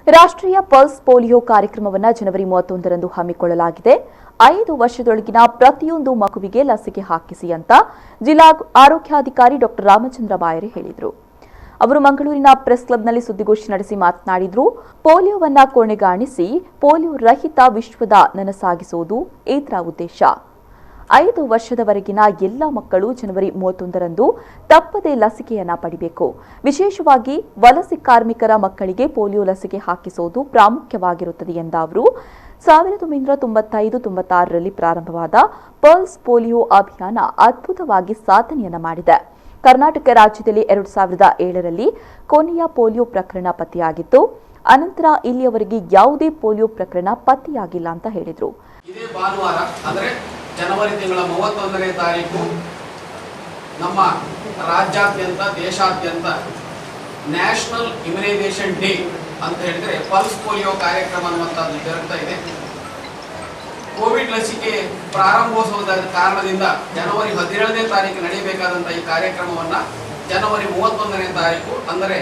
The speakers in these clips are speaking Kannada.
ರಾಷ್ಟ್ರೀಯ ಪಲ್ಸ್ ಪೋಲಿಯೋ ಕಾರ್ಯಕ್ರಮವನ್ನು ಜನವರಿ 31ರಂದು ಹಮ್ಮಿಕೊಳ್ಳಲಾಗಿದೆ. 5 ವರ್ಷದೊಳಗಿನ ಪ್ರತಿಯೊಂದು ಮಗುವಿಗೆ ಲಸಿಕೆ ಹಾಕಿಸಿ ಅಂತ ಜಿಲ್ಲಾ ಆರೋಗ್ಯಾಧಿಕಾರಿ ಡಾ ರಾಮಚಂದ್ರ ಬಾಯರೆ ಹೇಳಿದರು. ಅವರು ಮಂಗಳೂರಿನ ಪ್ರೆಸ್ ಕ್ಲಬ್ನಲ್ಲಿ ಸುದ್ದಿಗೋಷ್ಠಿ ನಡೆಸಿ ಮಾತನಾಡಿದರು. ಪೋಲಿಯೋವನ್ನ ಕೊನೆಗಾಣಿಸಿ ಪೋಲಿಯೋ ರಹಿತ ವಿಶ್ವದ ನನಸಾಗಿಸುವುದು ಇದರ ಉದ್ದೇಶ. 5 ವರ್ಷದವರೆಗಿನ ಎಲ್ಲ ಮಕ್ಕಳು ಜನವರಿ 31ರಂದು ತಪ್ಪದೆ ಲಸಿಕೆಯನ್ನ ಪಡೆಯಬೇಕು. ವಿಶೇಷವಾಗಿ ವಲಸೆ ಕಾರ್ಮಿಕರ ಮಕ್ಕಳಿಗೆ ಪೋಲಿಯೋ ಲಸಿಕೆ ಹಾಕಿಸುವುದು ಪ್ರಾಮುಖ್ಯವಾಗಿರುತ್ತದೆ ಎಂದ ಅವರು 1995-96ರಲ್ಲಿ ಪ್ರಾರಂಭವಾದ ಪಲ್ಸ್ ಪೋಲಿಯೋ ಅಭಿಯಾನ ಅದ್ಭುತವಾಗಿ ಸಾಧನೆಯನ್ನ ಮಾಡಿದೆ. ಕರ್ನಾಟಕ ರಾಜ್ಯದಲ್ಲಿ 2007ರಲ್ಲಿ ಕೊನೆಯ ಪೋಲಿಯೋ ಪ್ರಕರಣ ಪತ್ತೆಯಾಗಿತ್ತು. ಅನಂತರ ಇಲ್ಲಿಯವರೆಗೆ ಯಾವುದೇ ಪೋಲಿಯೋ ಪ್ರಕರಣ ಪತ್ತೆಯಾಗಿಲ್ಲ ಅಂತ ಹೇಳಿದರು. ಇದೇ ಭಾನುವಾರ ಅಂದರೆ ಜನವರಿ ತಿಂಗಳ 31ನೇ ತಾರೀಕು ನಮ್ಮ ರಾಜ್ಯಾದ್ಯಂತ ದೇಶಾದ್ಯಂತ ನ್ಯಾಷನಲ್ ಇಮ್ಯುನೈಸೇಷನ್ ಡೇ ಅಂತ ಹೇಳಿದ್ರೆ ಪಲ್ಸ್ ಪೋಲಿಯೋ ಕಾರ್ಯಕ್ರಮ ಅನ್ನುವಂಥದ್ದು ಜರುಗ್ತಾ ಇದೆ. ಕೋವಿಡ್ ಲಸಿಕೆ ಪ್ರಾರಂಭೋತ್ಸವದ ಕಾರಣದಿಂದ ಜನವರಿ 17ನೇ ತಾರೀಕು ನಡೆಯಬೇಕಾದಂಥ ಈ ಕಾರ್ಯಕ್ರಮವನ್ನು ಜನವರಿ 31ನೇ ತಾರೀಕು ಅಂದರೆ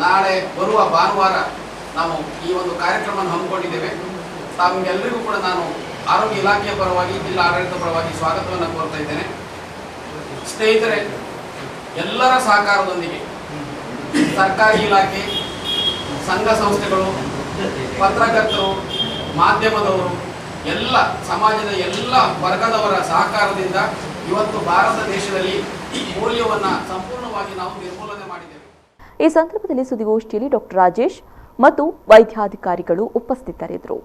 ನಾಳೆ ಬರುವ ಭಾನುವಾರ ನಾವು ಈ ಒಂದು ಕಾರ್ಯಕ್ರಮವನ್ನು ಹಮ್ಮಿಕೊಂಡಿದ್ದೇವೆ. ತಮಗೆಲ್ಲರಿಗೂ ಕೂಡ ನಾನು ಆರೋಗ್ಯ ಇಲಾಖೆಯ ಪರವಾಗಿ ಜಿಲ್ಲಾ ಆಡಳಿತ ಪರವಾಗಿ ಸ್ವಾಗತವನ್ನು ಕೋರ್ತಾ ಇದ್ದೇನೆ. ಸ್ನೇಹಿತರೆ, ಎಲ್ಲರ ಸಹಕಾರದೊಂದಿಗೆ ಸರ್ಕಾರಿ ಇಲಾಖೆ, ಸಂಘ ಸಂಸ್ಥೆಗಳು, ಪತ್ರಕರ್ತರು, ಮಾಧ್ಯಮದವರು, ಎಲ್ಲ ಸಮಾಜದ ಎಲ್ಲ ವರ್ಗದವರ ಸಹಕಾರದಿಂದ ಇವತ್ತು ಭಾರತ ದೇಶದಲ್ಲಿ ಪೋಲಿಯೋವನ್ನು ಸಂಪೂರ್ಣವಾಗಿ ನಾವು ನಿರ್ಮೂಲನೆ ಮಾಡಿದ್ದೇವೆ. ಈ ಸಂದರ್ಭದಲ್ಲಿ ಸುದ್ದಿಗೋಷ್ಠಿಯಲ್ಲಿ ಡಾ ರಾಜೇಶ್ ಮತ್ತು ವೈದ್ಯಾಧಿಕಾರಿಗಳು ಉಪಸ್ಥಿತರಿದ್ದರು.